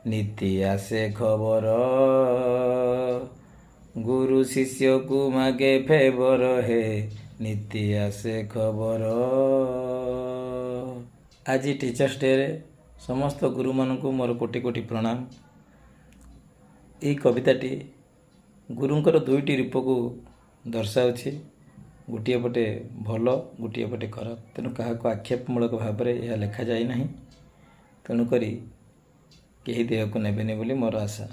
नीति आसे खबर गुरु शिष्य को मागे फेवर हे नीति आसे खबर। आज टीचर्स डे रे समस्त गुरु मान को मोर कोटि कोटि प्रणाम। ये कविताटी गुरुंकर दुईटी रूप को दर्शाऊँच, गोटे पटे भल गोटे पटे खराब, तेणु क्या आक्षेपमूलक भाव में यह लिखा जाए ना, तेणुक कहीं देहक नेबेनि बोली मोर आशा।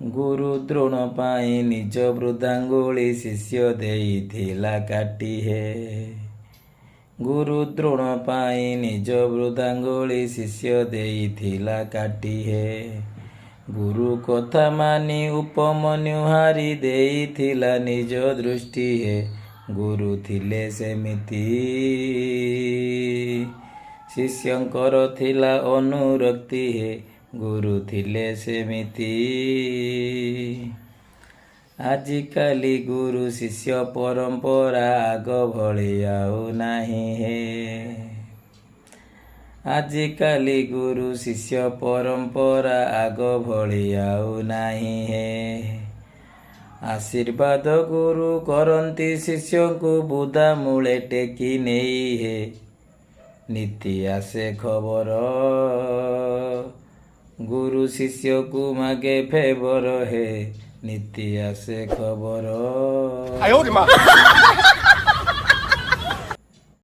गुरु द्रोण पाई निज वृद्धांगुली शिष्य देइथिला काटी हे, गुरु द्रोण पाई निज वृद्धांगुली शिष्य देइथिला काटी हे, गुरु कथा मानी उपमन्यु हारी देइथिला निज दृष्टि हे, गुरु थिले सेमिति शिष्यंकर थिला अनुरक्ति हे, गुरु थिले सेमिति। आजिकाली गुरु शिष्य परंपरा आग भली आउ नाही हे, आजिकाली गुरु शिष्य परंपरा आग भली आउ नाही हे, आशीर्वाद गुरु करंती शिष्य को बुदा मूले टेकी नेई हे, नीति आसे खबर गुरु शिष्य को मागे फेवर हे, नीति आसे खबर।